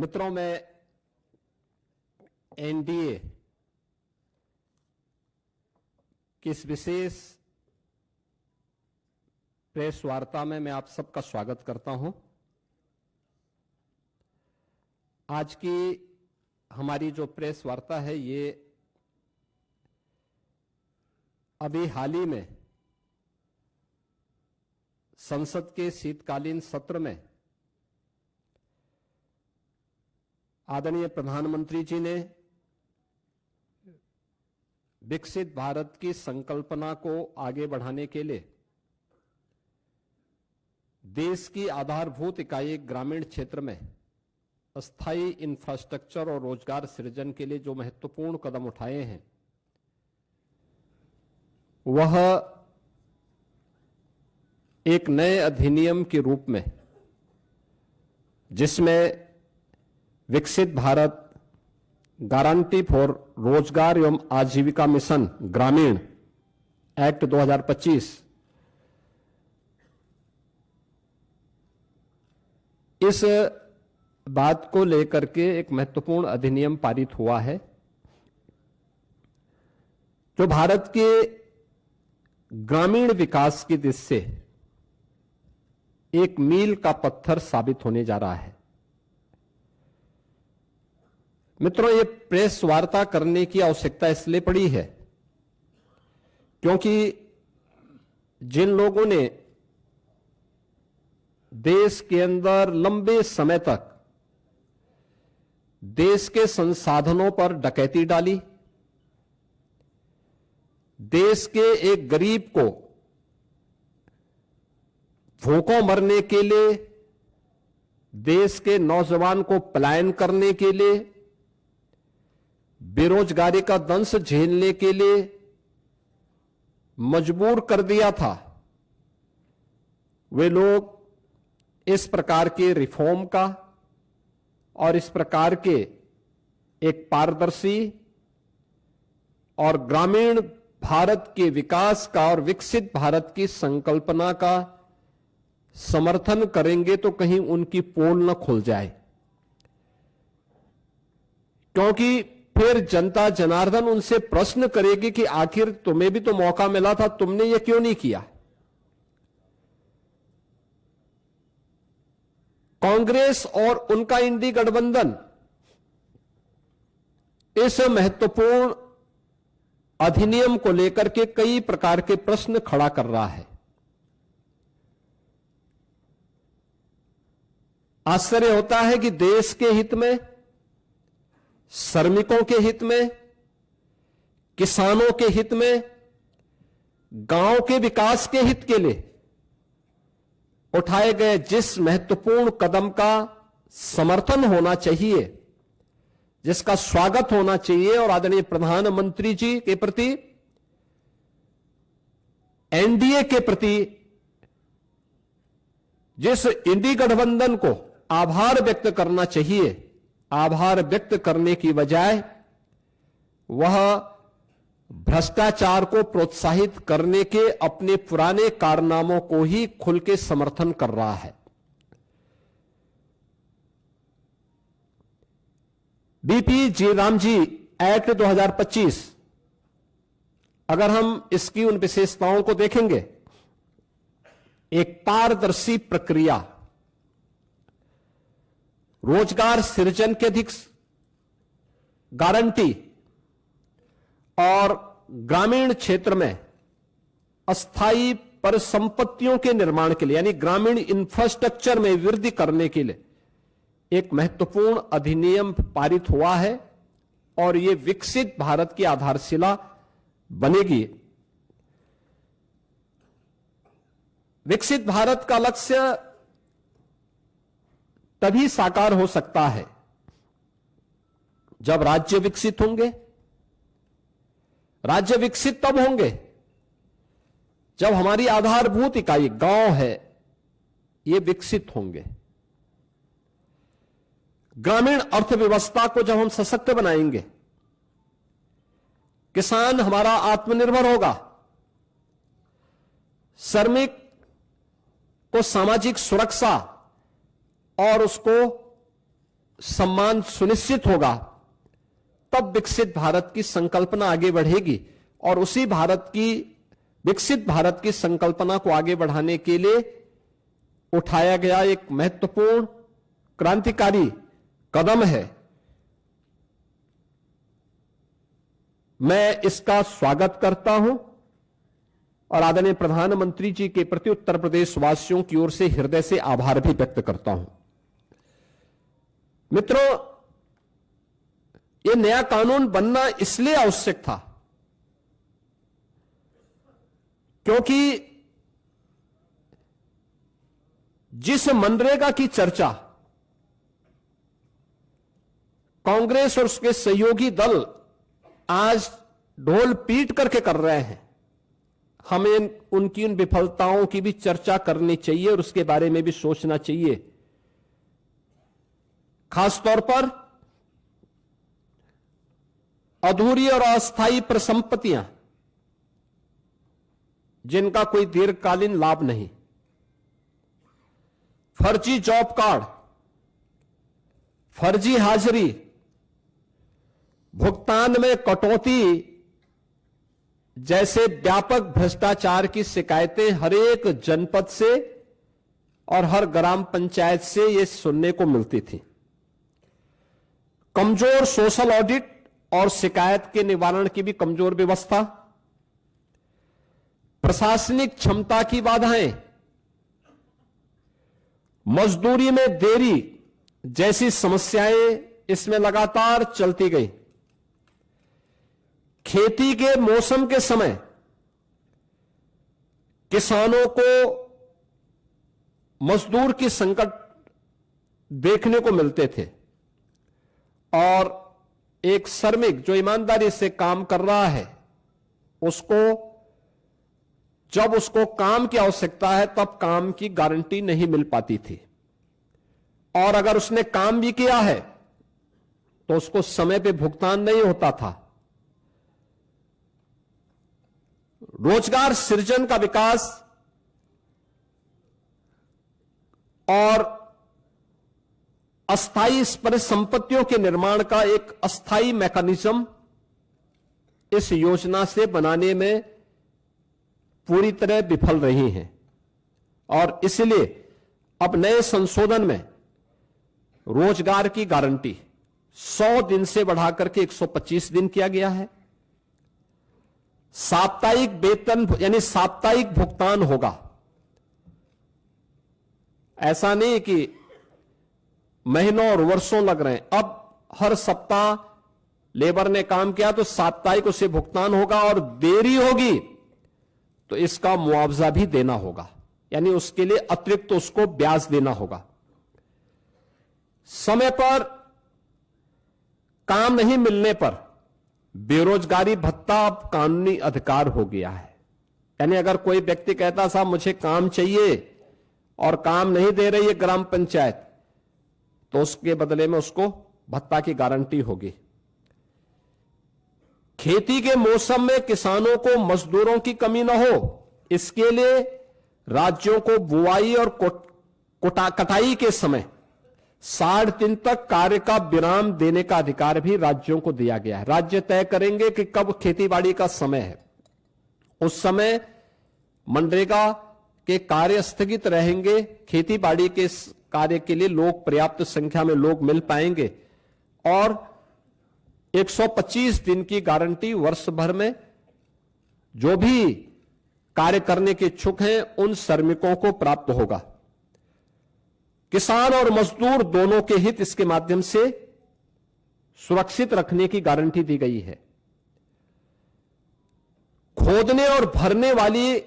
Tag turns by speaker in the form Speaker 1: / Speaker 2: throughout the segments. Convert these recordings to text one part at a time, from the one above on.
Speaker 1: मित्रों, मैं एनडीए की इस विशेष प्रेस वार्ता में मैं आप सबका स्वागत करता हूं। आज की हमारी जो प्रेस वार्ता है ये अभी हाल ही में संसद के शीतकालीन सत्र में आदरणीय प्रधानमंत्री जी ने विकसित भारत की संकल्पना को आगे बढ़ाने के लिए देश की आधारभूत इकाई ग्रामीण क्षेत्र में अस्थायी इंफ्रास्ट्रक्चर और रोजगार सृजन के लिए जो महत्वपूर्ण कदम उठाए हैं वह एक नए अधिनियम के रूप में, जिसमें विकसित भारत गारंटी फॉर रोजगार एवं आजीविका मिशन ग्रामीण एक्ट 2025 इस बात को लेकर के एक महत्वपूर्ण अधिनियम पारित हुआ है जो भारत के ग्रामीण विकास की दिशा से एक मील का पत्थर साबित होने जा रहा है। मित्रों, ये प्रेस वार्ता करने की आवश्यकता इसलिए पड़ी है क्योंकि जिन लोगों ने देश के अंदर लंबे समय तक देश के संसाधनों पर डकैती डाली, देश के एक गरीब को भूखों मरने के लिए, देश के नौजवान को पलायन करने के लिए, बेरोजगारी का दंश झेलने के लिए मजबूर कर दिया था, वे लोग इस प्रकार के रिफॉर्म का और इस प्रकार के एक पारदर्शी और ग्रामीण भारत के विकास का और विकसित भारत की संकल्पना का समर्थन करेंगे तो कहीं उनकी पोल न खुल जाए, क्योंकि फिर जनता जनार्दन उनसे प्रश्न करेगी कि आखिर तुम्हें भी तो मौका मिला था, तुमने ये क्यों नहीं किया। कांग्रेस और उनका इंडी गठबंधन इस महत्वपूर्ण अधिनियम को लेकर के कई प्रकार के प्रश्न खड़ा कर रहा है। आश्चर्य होता है कि देश के हित में, श्रमिकों के हित में, किसानों के हित में, गांव के विकास के हित के लिए उठाए गए जिस महत्वपूर्ण कदम का समर्थन होना चाहिए, जिसका स्वागत होना चाहिए और आदरणीय प्रधानमंत्री जी के प्रति, एनडीए के प्रति जिस इंडी गठबंधन को आभार व्यक्त करना चाहिए, आभार व्यक्त करने की बजाय वह भ्रष्टाचार को प्रोत्साहित करने के अपने पुराने कारनामों को ही खुल के समर्थन कर रहा है। बीपी जी रामजी एक्ट 2025, अगर हम इसकी उन विशेषताओं को देखेंगे, एक पारदर्शी प्रक्रिया, रोजगार सृजन की अधिक गारंटी और ग्रामीण क्षेत्र में अस्थायी परिसंपत्तियों के निर्माण के लिए यानी ग्रामीण इंफ्रास्ट्रक्चर में वृद्धि करने के लिए एक महत्वपूर्ण अधिनियम पारित हुआ है और यह विकसित भारत की आधारशिला बनेगी। विकसित भारत का लक्ष्य तभी साकार हो सकता है जब राज्य विकसित होंगे। राज्य विकसित तब होंगे जब हमारी आधारभूत इकाई गांव है ये विकसित होंगे। ग्रामीण अर्थव्यवस्था को जब हम सशक्त बनाएंगे, किसान हमारा आत्मनिर्भर होगा, श्रमिक को सामाजिक सुरक्षा और उसको सम्मान सुनिश्चित होगा, तब विकसित भारत की संकल्पना आगे बढ़ेगी। और उसी विकसित भारत की संकल्पना को आगे बढ़ाने के लिए उठाया गया एक महत्वपूर्ण क्रांतिकारी कदम है। मैं इसका स्वागत करता हूं और आदरणीय प्रधानमंत्री जी के प्रति उत्तर प्रदेश वासियों की ओर से हृदय से आभार भी व्यक्त करता हूं। मित्रों, यह नया कानून बनना इसलिए आवश्यक था क्योंकि जिस मनरेगा की चर्चा कांग्रेस और उसके सहयोगी दल आज ढोल पीट करके कर रहे हैं, हमें उनकी उन विफलताओं की भी चर्चा करनी चाहिए और उसके बारे में भी सोचना चाहिए। खासतौर पर अधूरी और अस्थायी परिसंपत्तियां जिनका कोई दीर्घकालीन लाभ नहीं, फर्जी जॉब कार्ड, फर्जी हाजिरी, भुगतान में कटौती जैसे व्यापक भ्रष्टाचार की शिकायतें हर एक जनपद से और हर ग्राम पंचायत से ये सुनने को मिलती थी। कमजोर सोशल ऑडिट और शिकायत के निवारण की भी कमजोर व्यवस्था, प्रशासनिक क्षमता की बाधाएं, मजदूरी में देरी जैसी समस्याएं इसमें लगातार चलती गई। खेती के मौसम के समय किसानों को मजदूर की संकट देखने को मिलते थे और एक श्रमिक जो ईमानदारी से काम कर रहा है, जब उसको काम की आवश्यकता है तब काम की गारंटी नहीं मिल पाती थी, और अगर उसने काम भी किया है तो उसको समय पे भुगतान नहीं होता था। रोजगार सृजन का विकास और अस्थायी परिसंपत्तियों के निर्माण का एक अस्थायी मैकेनिज्म इस योजना से बनाने में पूरी तरह विफल रही हैं, और इसलिए अब नए संशोधन में रोजगार की गारंटी 100 दिन से बढ़ाकर के 125 दिन किया गया है। साप्ताहिक वेतन यानी साप्ताहिक भुगतान होगा। ऐसा नहीं कि महीनों और वर्षों लग रहे हैं, अब हर सप्ताह लेबर ने काम किया तो साप्ताहिक उसे भुगतान होगा, और देरी होगी तो इसका मुआवजा भी देना होगा, यानी उसके लिए अतिरिक्त तो उसको ब्याज देना होगा। समय पर काम नहीं मिलने पर बेरोजगारी भत्ता अब कानूनी अधिकार हो गया है। यानी अगर कोई व्यक्ति कहता साहब मुझे काम चाहिए और काम नहीं दे रही है ग्राम पंचायत, तो उसके बदले में उसको भत्ता की गारंटी होगी। खेती के मौसम में किसानों को मजदूरों की कमी न हो, इसके लिए राज्यों को बुआई और कटाई के समय 60 दिन तक कार्य का विराम देने का अधिकार भी राज्यों को दिया गया है। राज्य तय करेंगे कि कब खेतीबाड़ी का समय है, उस समय मनरेगा के कार्य स्थगित रहेंगे, खेतीबाड़ी के कार्य के लिए लोग पर्याप्त संख्या में लोग मिल पाएंगे, और 125 दिन की गारंटी वर्ष भर में जो भी कार्य करने के इच्छुक हैं उन श्रमिकों को प्राप्त होगा। किसान और मजदूर दोनों के हित इसके माध्यम से सुरक्षित रखने की गारंटी दी गई है। खोदने और भरने वाली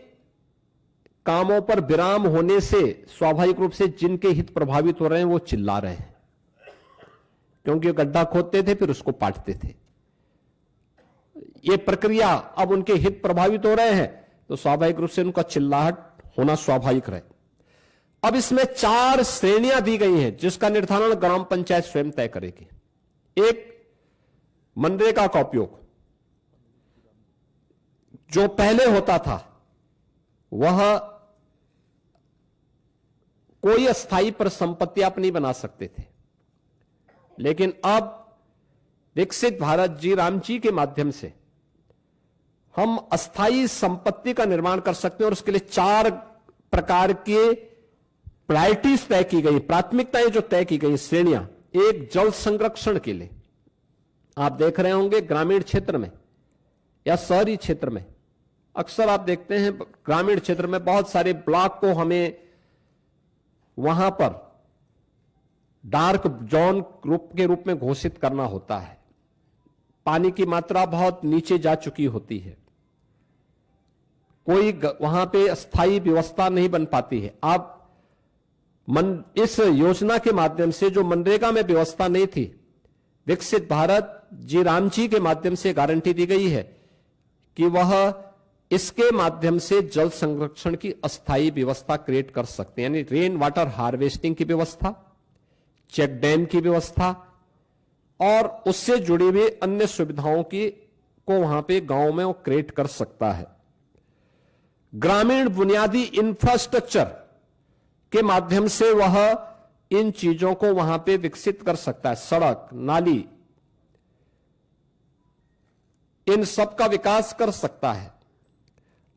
Speaker 1: कामों पर विराम होने से स्वाभाविक रूप से जिनके हित प्रभावित हो रहे हैं वो चिल्ला रहे हैं, क्योंकि गड्ढा खोदते थे फिर उसको पाटते थे। ये प्रक्रिया अब उनके हित प्रभावित हो रहे हैं तो स्वाभाविक रूप से उनका चिल्लाहट होना स्वाभाविक रहे। अब इसमें 4 श्रेणियां दी गई हैं जिसका निर्धारण ग्राम पंचायत स्वयं तय करेगी। एक, मनरेगा का उपयोग जो पहले होता था वह कोई अस्थायी परिसंपत्ति आप नहीं बना सकते थे, लेकिन अब विकसित भारत जी राम जी के माध्यम से हम अस्थायी संपत्ति का निर्माण कर सकते हैं और उसके लिए 4 प्रकार के प्रायोरिटीज तय की गई, प्राथमिकताएं जो तय की गई, श्रेणियां। एक, जल संरक्षण के लिए आप देख रहे होंगे ग्रामीण क्षेत्र में या शहरी क्षेत्र में अक्सर आप देखते हैं ग्रामीण क्षेत्र में बहुत सारे ब्लॉक को हमें वहां पर डार्क जोन के रूप में घोषित करना होता है। पानी की मात्रा बहुत नीचे जा चुकी होती है, कोई वहां पे अस्थायी व्यवस्था नहीं बन पाती है। अब इस योजना के माध्यम से जो मनरेगा में व्यवस्था नहीं थी, विकसित भारत जी राम जी के माध्यम से गारंटी दी गई है कि वह इसके माध्यम से जल संरक्षण की अस्थायी व्यवस्था क्रिएट कर सकते हैं, यानी रेन वाटर हार्वेस्टिंग की व्यवस्था, चेक डैम की व्यवस्था और उससे जुड़ी हुई अन्य सुविधाओं को वहां पे गांव में वो क्रिएट कर सकता है। ग्रामीण बुनियादी इंफ्रास्ट्रक्चर के माध्यम से वह इन चीजों को वहां पे विकसित कर सकता है, सड़क, नाली, इन सब का विकास कर सकता है।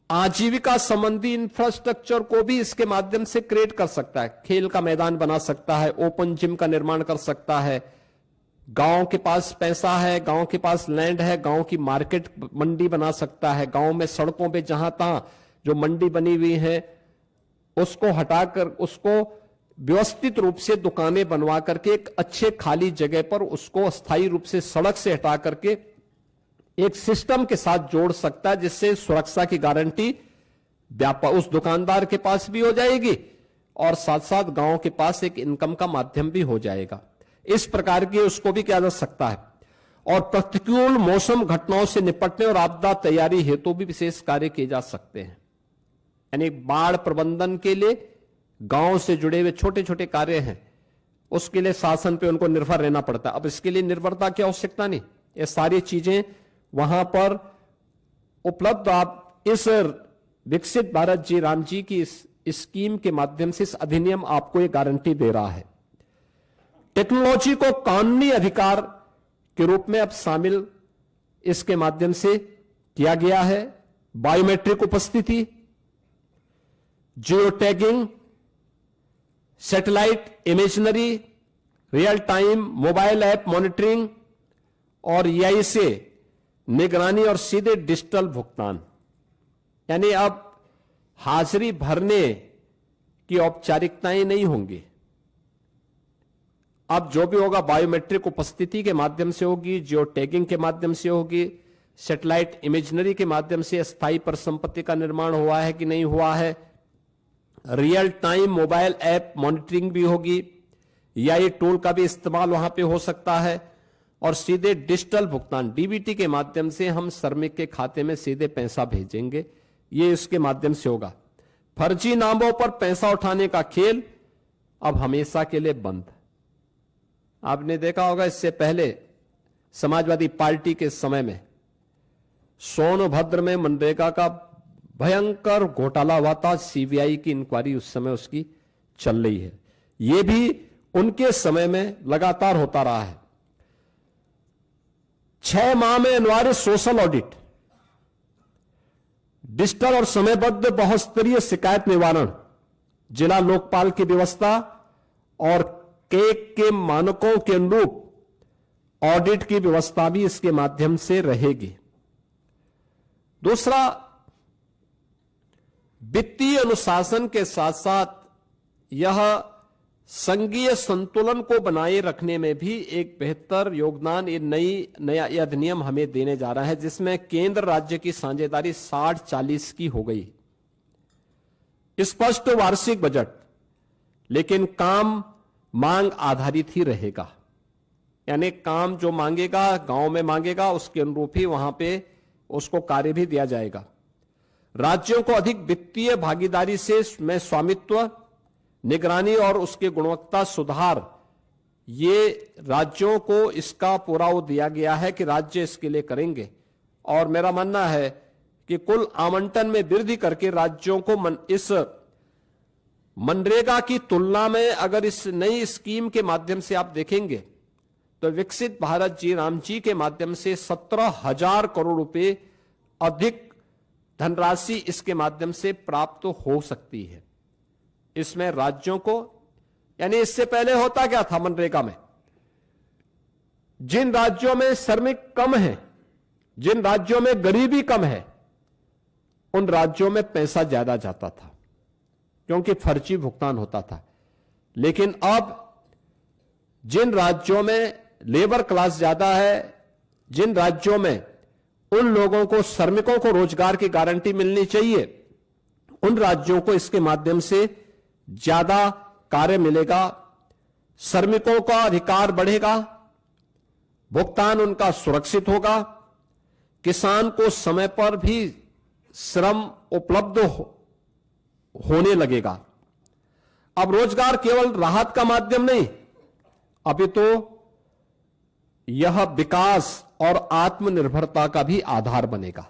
Speaker 1: आजीविका संबंधी इंफ्रास्ट्रक्चर को भी इसके माध्यम से क्रिएट कर सकता है, खेल का मैदान बना सकता है, ओपन जिम का निर्माण कर सकता है। गांव के पास पैसा है, गांव के पास लैंड है, गांव की मार्केट मंडी बना सकता है। गांव में सड़कों पे जहां तहां जो मंडी बनी हुई है उसको हटाकर उसको व्यवस्थित रूप से दुकानें बनवा करके एक अच्छे खाली जगह पर उसको अस्थायी रूप से सड़क से हटा करके एक सिस्टम के साथ जोड़ सकता है, जिससे सुरक्षा की गारंटी उस दुकानदार के पास भी हो जाएगी और साथ साथ गांव के पास एक इनकम का माध्यम भी हो जाएगा। इस प्रकार की उसको भी किया जा सकता है। और प्रतिकूल मौसम घटनाओं से निपटने और आपदा तैयारी हेतु भी विशेष कार्य किए जा सकते हैं, यानी बाढ़ प्रबंधन के लिए गांव से जुड़े हुए छोटे छोटे कार्य हैं, उसके लिए शासन पे उनको निर्भर रहना पड़ता है। अब इसके लिए निर्भरता की आवश्यकता नहीं, ये सारी चीजें वहां पर उपलब्ध। आप इस विकसित भारत जी राम जी की इस स्कीम के माध्यम से इस अधिनियम आपको ये गारंटी दे रहा है। टेक्नोलॉजी को कानूनी अधिकार के रूप में अब शामिल इसके माध्यम से किया गया है। बायोमेट्रिक उपस्थिति, geo tagging, satellite imaginary, real time mobile app monitoring और EI से निगरानी और सीधे डिजिटल भुगतान, यानी अब हाजिरी भरने की औपचारिकताएं नहीं होंगी। अब जो भी होगा बायोमेट्रिक उपस्थिति के माध्यम से होगी, जियो टैगिंग के माध्यम से होगी, सैटेलाइट इमेजनरी के माध्यम से अस्थायी परिसंपत्ति का निर्माण हुआ है कि नहीं हुआ है, real time mobile app monitoring भी होगी, EI टूल का भी इस्तेमाल वहां पे हो सकता है और सीधे डिजिटल भुगतान DBT के माध्यम से हम श्रमिक के खाते में सीधे पैसा भेजेंगे, ये इसके माध्यम से होगा। फर्जी नामों पर पैसा उठाने का खेल अब हमेशा के लिए बंद। आपने देखा होगा इससे पहले समाजवादी पार्टी के समय में सोनभद्र में मनरेगा का भयंकर घोटाला हुआ था, CBI की इंक्वायरी उस समय उसकी चल रही है। यह भी उनके समय में लगातार होता रहा है। 6 माह में अनिवार्य सोशल ऑडिट, डिजिटल और समयबद्ध बहुस्तरीय शिकायत निवारण, जिला लोकपाल की व्यवस्था और केक के मानकों के अनुरूप ऑडिट की व्यवस्था भी इसके माध्यम से रहेगी। दूसरा, वित्तीय अनुशासन के साथ साथ यह संघीय संतुलन को बनाए रखने में भी एक बेहतर योगदान ये नया अधिनियम हमें देने जा रहा है, जिसमें केंद्र राज्य की साझेदारी 60-40 की हो गई। स्पष्ट वार्षिक बजट, लेकिन काम मांग आधारित ही रहेगा, यानी काम जो मांगेगा गांव में मांगेगा उसके अनुरूप ही वहां पे उसको कार्य भी दिया जाएगा। राज्यों को अधिक वित्तीय भागीदारी से में स्वामित्व, निगरानी और उसकी गुणवत्ता सुधार, ये राज्यों को इसका पूरा वो दिया गया है कि राज्य इसके लिए करेंगे। और मेरा मानना है कि कुल आवंटन में वृद्धि करके राज्यों को इस मनरेगा की तुलना में अगर इस नई स्कीम के माध्यम से आप देखेंगे तो विकसित भारत जी राम जी के माध्यम से 17,000 करोड़ रुपए अधिक धनराशि इसके माध्यम से प्राप्त हो सकती है। इसमें राज्यों को, यानी इससे पहले होता क्या था मनरेगा में, जिन राज्यों में श्रमिक कम है, जिन राज्यों में गरीबी कम है, उन राज्यों में पैसा ज्यादा जाता था क्योंकि फर्जी भुगतान होता था। लेकिन अब जिन राज्यों में लेबर क्लास ज्यादा है, जिन राज्यों में उन लोगों को, श्रमिकों को रोजगार की गारंटी मिलनी चाहिए, उन राज्यों को इसके माध्यम से ज्यादा कार्य मिलेगा, श्रमिकों का अधिकार बढ़ेगा, भुगतान उनका सुरक्षित होगा, किसान को समय पर भी श्रम उपलब्ध होने लगेगा। अब रोजगार केवल राहत का माध्यम नहीं, अभी तो यह विकास और आत्मनिर्भरता का भी आधार बनेगा।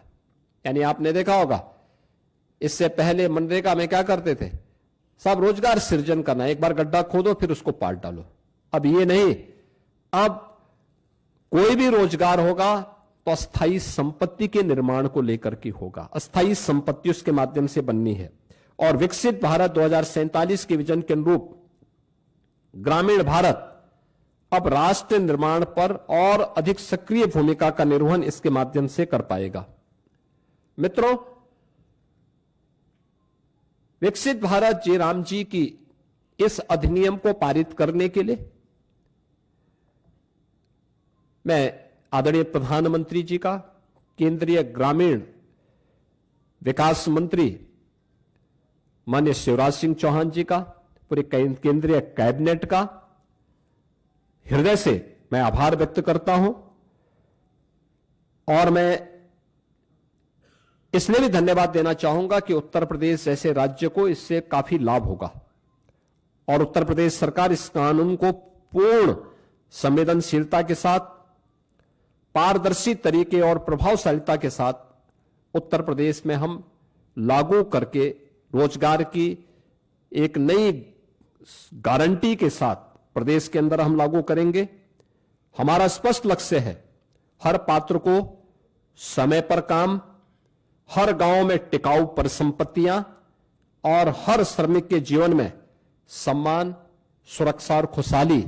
Speaker 1: यानी आपने देखा होगा, इससे पहले मनरेगा में क्या करते थे, सब रोजगार सृजन करना, एक बार गड्ढा खोदो फिर उसको पाट डालो। अब ये नहीं, अब कोई भी रोजगार होगा तो अस्थायी संपत्ति के निर्माण को लेकर के होगा, अस्थायी संपत्ति उसके माध्यम से बननी है। और विकसित भारत 2047 के विजन के अनुरूप ग्रामीण भारत अब राष्ट्र निर्माण पर और अधिक सक्रिय भूमिका का निर्वहन इसके माध्यम से कर पाएगा। मित्रों, विकसित भारत जी राम जी की इस अधिनियम को पारित करने के लिए मैं आदरणीय प्रधानमंत्री जी का, केंद्रीय ग्रामीण विकास मंत्री माननीय शिवराज सिंह चौहान जी का, पूरे केंद्रीय कैबिनेट का हृदय से मैं आभार व्यक्त करता हूं। और मैं इसलिए भी धन्यवाद देना चाहूंगा कि उत्तर प्रदेश जैसे राज्य को इससे काफी लाभ होगा और उत्तर प्रदेश सरकार इस कानून को पूर्ण संवेदनशीलता के साथ, पारदर्शी तरीके और प्रभावशीलता के साथ उत्तर प्रदेश में हम लागू करके रोजगार की एक नई गारंटी के साथ प्रदेश के अंदर हम लागू करेंगे। हमारा स्पष्ट लक्ष्य है, हर पात्र को समय पर काम, हर गांव में टिकाऊ परिसंपत्तियां और हर श्रमिक के जीवन में सम्मान, सुरक्षा और खुशहाली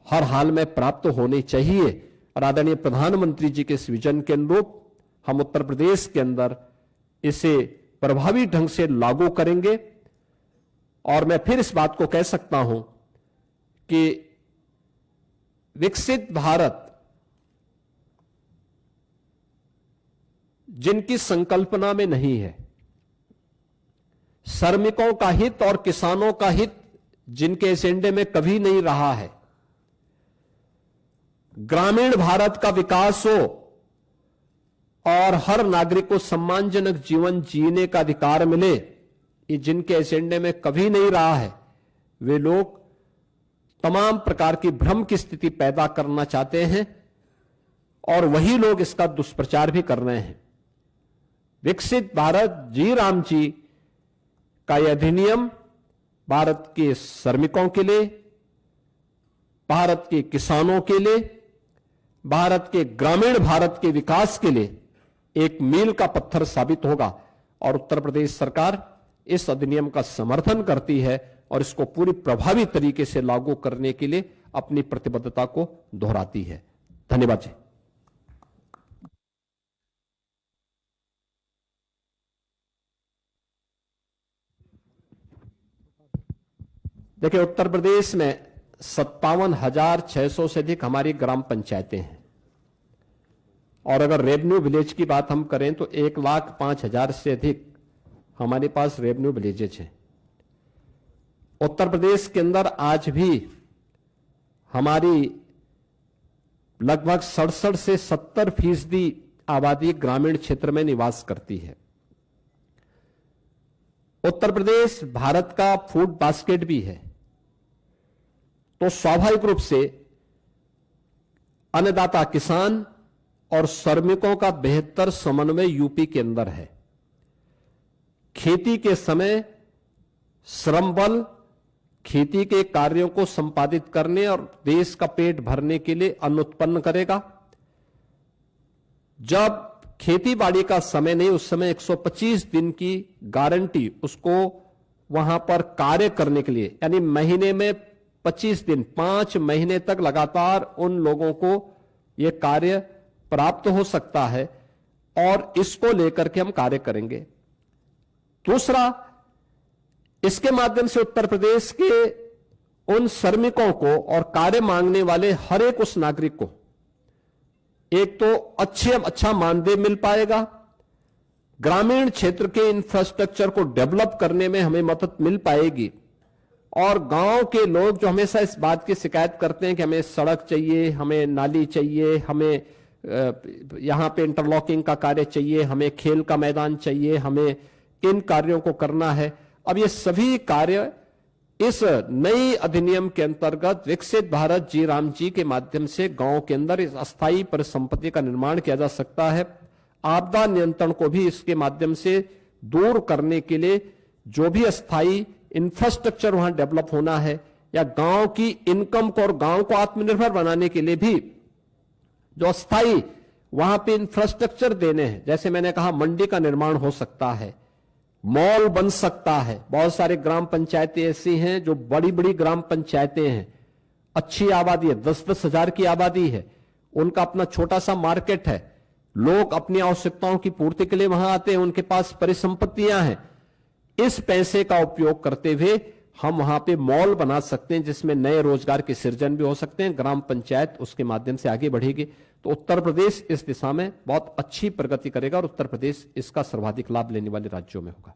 Speaker 1: हर हाल में प्राप्त होनी चाहिए। और आदरणीय प्रधानमंत्री जी के इस विजन के अनुरूप हम उत्तर प्रदेश के अंदर इसे प्रभावी ढंग से लागू करेंगे। और मैं फिर इस बात को कह सकता हूं कि विकसित भारत जिनकी संकल्पना में नहीं है, श्रमिकों का हित और किसानों का हित जिनके एजेंडे में कभी नहीं रहा है, ग्रामीण भारत का विकास हो और हर नागरिक को सम्मानजनक जीवन जीने का अधिकार मिले, ये जिनके एजेंडे में कभी नहीं रहा है, वे लोग तमाम प्रकार की भ्रम की स्थिति पैदा करना चाहते हैं और वही लोग इसका दुष्प्रचार भी कर रहे हैं। विकसित भारत जी राम जी का यह अधिनियम भारत के श्रमिकों के लिए, भारत के किसानों के लिए, भारत के ग्रामीण भारत के विकास के लिए एक मील का पत्थर साबित होगा। और उत्तर प्रदेश सरकार इस अधिनियम का समर्थन करती है और इसको पूरी प्रभावी तरीके से लागू करने के लिए अपनी प्रतिबद्धता को दोहराती है। धन्यवाद जी। देखिए, उत्तर प्रदेश में 57,600 से अधिक हमारी ग्राम पंचायतें हैं और अगर रेवेन्यू विलेज की बात हम करें तो 1,05,000 से अधिक हमारे पास रेवेन्यू विलेजेज हैं। उत्तर प्रदेश के अंदर आज भी हमारी लगभग 67 से 70% आबादी ग्रामीण क्षेत्र में निवास करती है। उत्तर प्रदेश भारत का फूड बास्केट भी है, तो स्वाभाविक रूप से अन्नदाता किसान और श्रमिकों का बेहतर समन्वय यूपी के अंदर है। खेती के समय श्रम बल, खेती के कार्यों को संपादित करने और देश का पेट भरने के लिए अन्न उत्पन्न करेगा। जब खेती बाड़ी का समय नहीं, उस समय 125 दिन की गारंटी उसको वहां पर कार्य करने के लिए, यानी महीने में 25 दिन, 5 महीने तक लगातार उन लोगों को यह कार्य प्राप्त हो सकता है और इसको लेकर के हम कार्य करेंगे। दूसरा, इसके माध्यम से उत्तर प्रदेश के उन श्रमिकों को और कार्य मांगने वाले हर एक उस नागरिक को एक तो अच्छा मानदेय मिल पाएगा, ग्रामीण क्षेत्र के इंफ्रास्ट्रक्चर को डेवलप करने में हमें मदद मिल पाएगी, और गांव के लोग जो हमेशा इस बात की शिकायत करते हैं कि हमें सड़क चाहिए, हमें नाली चाहिए, हमें यहां पे इंटरलॉकिंग का कार्य चाहिए, हमें खेल का मैदान चाहिए, हमें इन कार्यों को करना है। अब ये सभी कार्य इस नई अधिनियम के अंतर्गत विकसित भारत जी राम जी के माध्यम से गांव के अंदर इस अस्थायी परिसंपत्ति का निर्माण किया जा सकता है। आपदा नियंत्रण को भी इसके माध्यम से दूर करने के लिए जो भी अस्थायी इंफ्रास्ट्रक्चर वहां डेवलप होना है, या गांव की इनकम को और गांव को आत्मनिर्भर बनाने के लिए भी जो अस्थायी वहां पे इंफ्रास्ट्रक्चर देने हैं, जैसे मैंने कहा मंडी का निर्माण हो सकता है, मॉल बन सकता है। बहुत सारे ग्राम पंचायतें ऐसी हैं जो बड़ी बड़ी ग्राम पंचायतें हैं, अच्छी आबादी है, 10-10 हजार की आबादी है, उनका अपना छोटा सा मार्केट है, लोग अपनी आवश्यकताओं की पूर्ति के लिए वहां आते हैं, उनके पास परिसंपत्तियां हैं। इस पैसे का उपयोग करते हुए हम वहां पे मॉल बना सकते हैं जिसमें नए रोजगार के सृजन भी हो सकते हैं, ग्राम पंचायत उसके माध्यम से आगे बढ़ेगी। तो उत्तर प्रदेश इस दिशा में बहुत अच्छी प्रगति करेगा और उत्तर प्रदेश इसका सर्वाधिक लाभ लेने वाले राज्यों में होगा।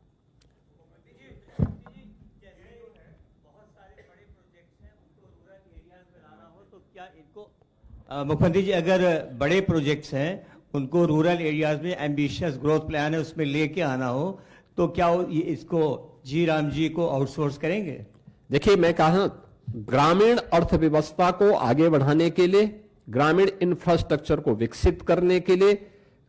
Speaker 2: मुख्यमंत्री जी, अगर बड़े प्रोजेक्ट्स हैं उनको रूरल एरियाज में एम्बिशियस ग्रोथ प्लान है उसमें लेके आना हो, तो क्या इसको जी राम जी को आउटसोर्स करेंगे?
Speaker 1: देखिए, मैं कहा ग्रामीण अर्थव्यवस्था को आगे बढ़ाने के लिए, ग्रामीण इंफ्रास्ट्रक्चर को विकसित करने के लिए,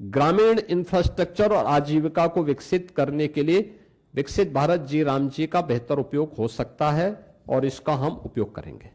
Speaker 1: ग्रामीण इंफ्रास्ट्रक्चर और आजीविका को विकसित करने के लिए विकसित भारत जी राम जी का बेहतर उपयोग हो सकता है और इसका हम उपयोग करेंगे।